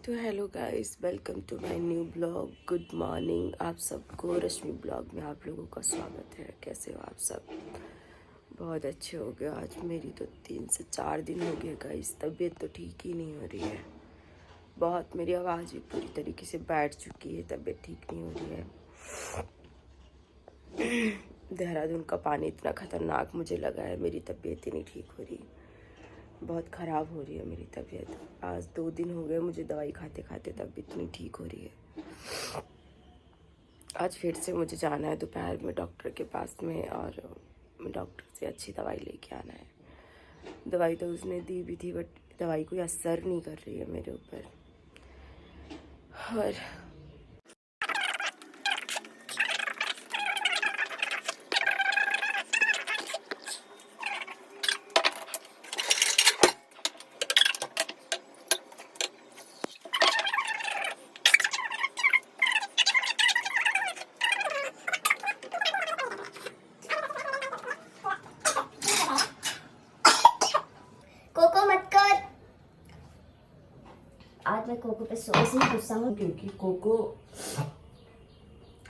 तो hello guys, welcome to my new blog. Good morning आप सबको। रश्मि ब्लॉग में आप लोगों का स्वागत है। कैसे हो आप सब? बहुत अच्छे हो गए। आज मेरी तो 3 से 4 दिन हो गए गाइस, तबीयत तो ठीक ही नहीं हो रही है। बहुत मेरी आवाज़ भी पूरी तरीके से बैठ चुकी है, तबीयत ठीक नहीं हो रही है। देहरादून का पानी इतना ख़तरनाक मुझे लगा है, मेरी तबीयत ही नहीं ठीक हो रही। बहुत ख़राब हो रही है मेरी तबीयत। आज 2 दिन हो गए मुझे दवाई खाते खाते, तबीयत नहीं ठीक हो रही है। आज फिर से मुझे जाना है दोपहर में डॉक्टर के पास में, और डॉक्टर से अच्छी दवाई लेके आना है। दवाई तो उसने दी भी थी, बट दवाई कोई असर नहीं कर रही है मेरे ऊपर। और कोको मत कर। आज मैं कोको पे सो से गुस्सा हूँ क्योंकि कोको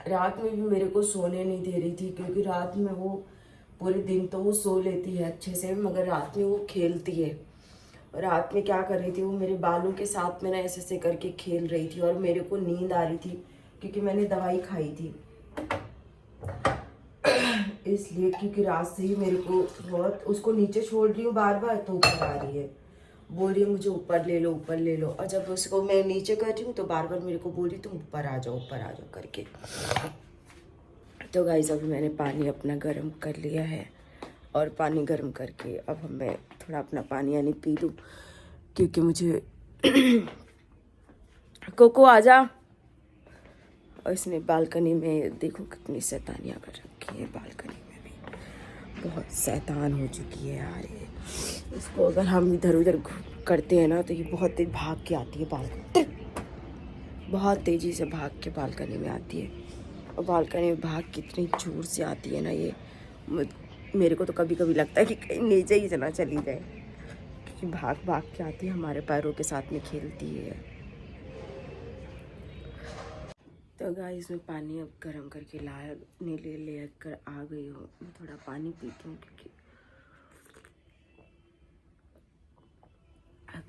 रात में भी मेरे को सोने नहीं दे रही थी, क्योंकि रात में वो पूरे दिन तो वो सो लेती है अच्छे से, मगर रात में वो खेलती है। रात में क्या कर रही थी, वो मेरे बालों के साथ में ना ऐसे ऐसे करके खेल रही थी, और मेरे को नींद आ रही थी क्योंकि मैंने दवाई खाई थी इसलिए। क्योंकि रात से ही मेरे को बहुत, उसको नीचे छोड़ रही हूँ बार बार तो ऊपर आ रही है, बोल रही है मुझे ऊपर ले लो ऊपर ले लो। और जब उसको मैं नीचे कर रही हूँ तो बार बार मेरे को बोल रही तुम ऊपर आ जाओ करके। तो गाइस अभी मैंने पानी अपना गर्म कर लिया है, और पानी गर्म करके अब मैं थोड़ा अपना पानी यानी पी लूँ, क्योंकि मुझे कोको आजा। और इसने बालकनी में देखो कितनी शैतानियाँ कर रखी है। बालकनी में भी बहुत शैतान हो चुकी है यार ये। इसको अगर हम इधर उधर करते हैं ना तो ये बहुत तेज भाग के आती है बालकनी, बहुत तेज़ी से भाग के बालकनी में आती है। और बालकनी में भाग कितनी जोर से आती है ना ये, मेरे को तो कभी कभी लगता है कि कहीं नीचे ही ना चली जाए, क्योंकि भाग भाग के आती है, हमारे पैरों के साथ में खेलती है। तो गाइस मैं पानी अब गर्म करके ले कर आ गई हूँ। मैं थोड़ा पानी पीती हूँ, क्योंकि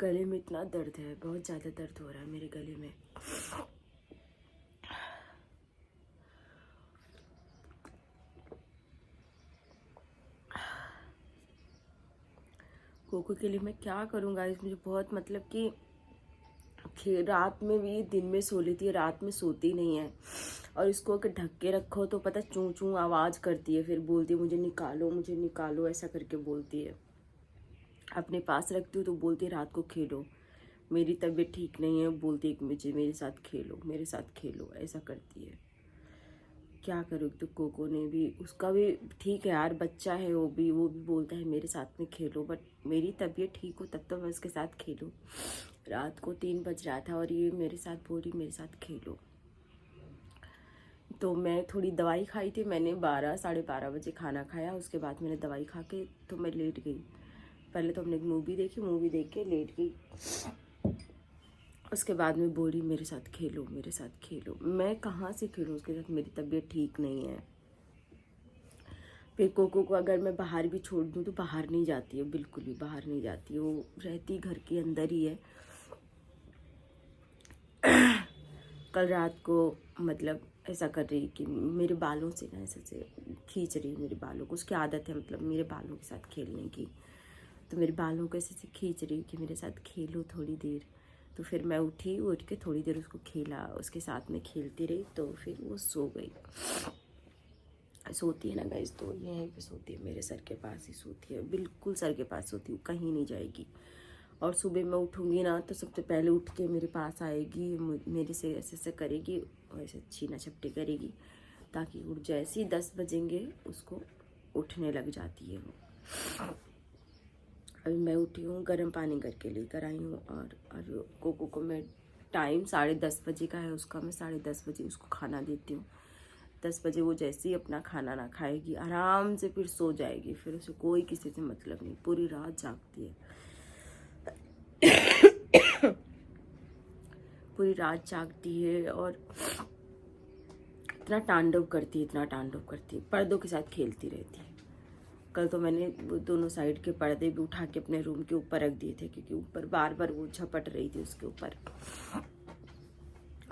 गले में इतना दर्द है, बहुत ज़्यादा दर्द हो रहा है मेरे गले में। कोको के लिए मैं क्या करूँ गाइस, मुझे बहुत मतलब कि रात में भी दिन में सो लेती है, रात में सोती नहीं है। और इसको अगर ढक के रखो तो पता चूं चूं आवाज़ करती है, फिर बोलती है मुझे निकालो ऐसा करके बोलती है। अपने पास रखती हूँ तो बोलती है रात को खेलो, मेरी तबीयत ठीक नहीं है, बोलती है कि मुझे मेरे साथ खेलो ऐसा करती है। क्या करूँ? तो कोको ने भी, उसका भी ठीक है यार, बच्चा है वो भी बोलता है मेरे साथ में खेलो, बट मेरी तबीयत ठीक हो तब तो मैं उसके साथ खेलूँ। रात को 3 बज रहा था और ये मेरे साथ बोल रही मेरे साथ खेलो। तो मैं थोड़ी दवाई खाई थी मैंने, 12 साढ़े 12 बजे खाना खाया। उसके बाद मैंने दवाई खा के तो मैं लेट गई। पहले तो हमने मूवी देख के लेट गई। उसके बाद में बोली मेरे साथ खेलो। मैं कहाँ से खेलूँ उसके साथ, मेरी तबीयत ठीक नहीं है। फिर कोको को अगर मैं बाहर भी छोड़ दूँ तो बाहर नहीं जाती है, बिल्कुल भी बाहर नहीं जाती है, वो रहती घर के अंदर ही है। कल रात को मतलब ऐसा कर रही कि मेरे बालों से ना ऐसे खींच रही मेरे बालों को, उसकी आदत है मतलब मेरे बालों के साथ खेलने की। तो मेरे बालों को ऐसे खींच रही कि मेरे साथ खेलो थोड़ी देर। तो फिर मैं उठ के थोड़ी देर उसको खेला, उसके साथ में खेलती रही, तो फिर वो सो गई। सोती है ना गाइस, तो यहीं पे सोती है, मेरे सर के पास ही सोती है, बिल्कुल सर के पास सोती हूँ, कहीं नहीं जाएगी। और सुबह मैं उठूँगी ना तो सबसे पहले उठ के मेरे पास आएगी, मेरे से ऐसे ऐसे करेगी और ऐसे छीना झपटी करेगी, ताकि उठ जाए। ऐसे ही 10 बजेंगे उसको उठने लग जाती है वो। अभी मैं उठी हूँ, गर्म पानी करके लेकर आई हूँ, और कोको को मैं टाइम 10:30 बजे का है उसका, मैं 10:30 बजे उसको खाना देती हूँ। 10 बजे वो जैसे ही अपना खाना ना खाएगी आराम से फिर सो जाएगी, फिर उसे कोई किसी से मतलब नहीं, पूरी रात जागती है। पूरी रात जागती है और इतना तांडव करती है, इतना तांडव करती है, पर्दों के साथ खेलती रहती है। कल तो मैंने वो दोनों साइड के पर्दे भी उठा के अपने रूम के ऊपर रख दिए थे, क्योंकि ऊपर बार बार वो झपट रही थी उसके ऊपर।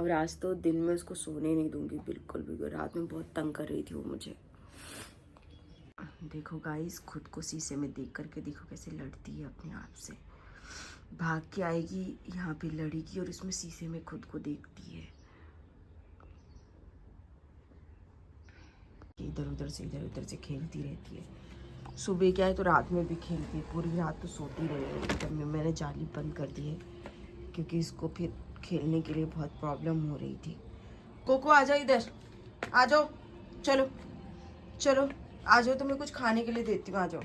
और आज तो दिन में उसको सोने नहीं दूंगी बिल्कुल भी, रात में बहुत तंग कर रही थी वो मुझे। देखो गाइस, खुद को शीशे में देख करके देखो कैसे लड़ती है अपने आप से। भाग के आएगी, यहाँ पे लड़ेगी और इसमें शीशे में खुद को देखती है। इधर उधर से खेलती रहती है। सुबह क्या है तो रात में भी खेलती है, पूरी रात तो सोती रहेगी। तब मैंने जाली बंद कर दी है, क्योंकि इसको फिर खेलने के लिए बहुत प्रॉब्लम हो रही थी। कोको आ जाओ, इधर आ जाओ, चलो चलो आ जाओ, तुम्हें कुछ खाने के लिए देती हूँ, आ जाओ।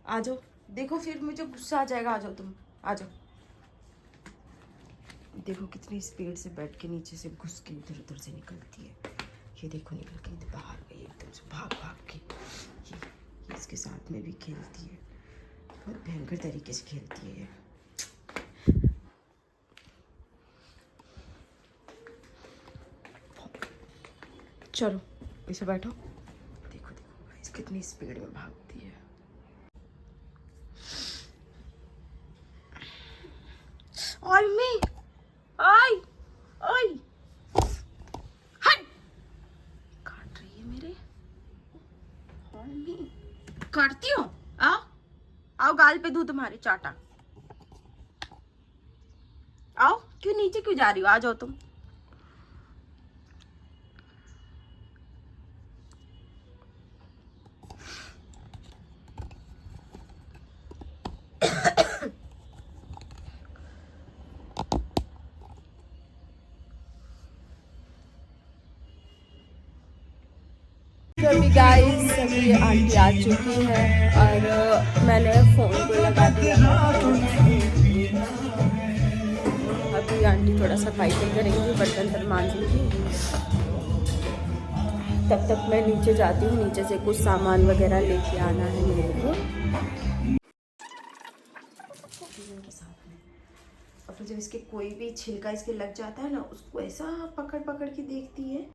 आ जाओ, देखो फिर मुझे गुस्सा आ जाएगा, आ जाओ तुम, आ जाओ। देखो कितनी स्पीड से बेड के नीचे से घुस के इधर उधर से निकलती है। ये देखो निकल के इधर बाहर गई एकदम से भाग भाग के। ये इसके साथ में भी खेलती है, बहुत भयंकर तरीके से खेलती है ये। चलो पीछे बैठो। देखो देखो गाइस कितनी स्पीड में भागती है। और मैं आई आई हट, काट रही है मेरे। और मैं काटती हूँ, आओ गाल पे दूं तुम्हारे चाटा। आओ, क्यों नीचे क्यों जा रही हो, आ जाओ तुम। अभी गाइस अभी आंटी आ चुकी है और मैंने फ़ोन को लगा दिया है। अभी आंटी थोड़ा सफाई करेंगी, बर्तन पर मांजेंगी। तब तक मैं नीचे जाती हूँ, नीचे से कुछ सामान वगैरह लेके आना है मेरे को। और फिर जब इसके कोई भी छिलका इसके लग जाता है ना, उसको ऐसा पकड़ पकड़ के देखती है।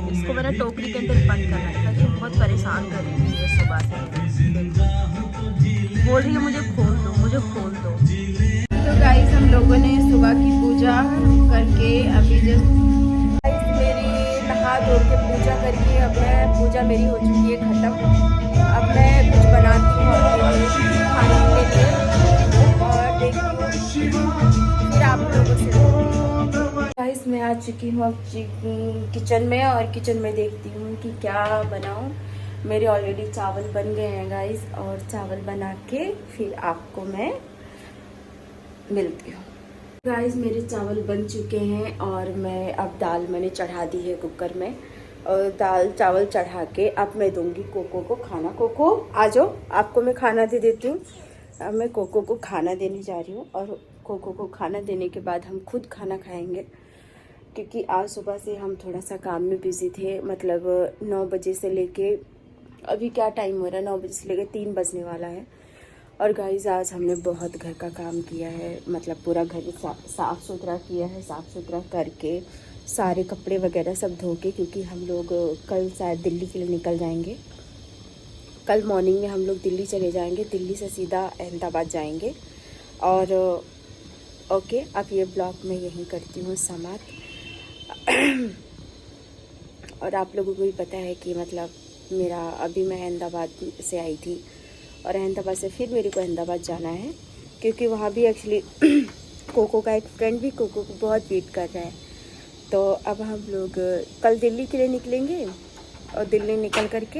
इसको मैंने टोकरी के अंदर बंद कर रखा है, बहुत परेशान कर रही है सुबह से। बोल रही है मुझे खोल दो, मुझे खोल दो। तो गाइस हम लोगों ने सुबह की पूजा करके अभी जस्ट मेरी नहा धो के पूजा करके अब मैं पूजा मेरी हो चुकी है ख़त्म। अब मैं कुछ बनाती हूँ खाने के लिए और देखती हूँ फिर आप लोगों से। गाइस मैं आ चुकी हूँ अब किचन में और किचन में देखती हूँ कि क्या बनाऊँ। मेरे ऑलरेडी चावल बन गए हैं गाइस, और चावल बना के फिर आपको मैं मिलती हूँ। गाइस मेरे चावल बन चुके हैं और मैं अब दाल मैंने चढ़ा दी है कुकर में, और दाल चावल चढ़ा के अब मैं दूंगी कोको को खाना। कोको आ जाओ, आपको मैं खाना दे देती हूँ। अब मैं कोको को खाना देने जा रही हूँ और कोको को खाना देने के बाद हम खुद खाना खाएंगे, क्योंकि आज सुबह से हम थोड़ा सा काम में बिजी थे। मतलब 9 बजे से लेके अभी क्या टाइम हो रहा है, 9 बजे से लेके 3 बजने वाला है और गाइस आज हमने बहुत घर का काम किया है, मतलब पूरा घर साफ़ सुथरा किया है। साफ़ सुथरा करके सारे कपड़े वगैरह सब धो के, क्योंकि हम लोग कल शायद दिल्ली के लिए निकल जाएंगे। कल मॉर्निंग में हम लोग दिल्ली चले जाएंगे, दिल्ली से सीधा अहमदाबाद जाएंगे। और ओके, अब ये ब्लॉग मैं यहीं करती हूँ समाप्त। और आप लोगों को भी पता है कि मतलब मेरा अभी मैं अहमदाबाद से आई थी और अहमदाबाद से फिर मेरे को अहमदाबाद जाना है, क्योंकि वहाँ भी एक्चुअली कोको का एक फ्रेंड भी कोको को बहुत वेट कर रहा है। तो अब हम लोग कल दिल्ली के लिए निकलेंगे और दिल्ली निकल करके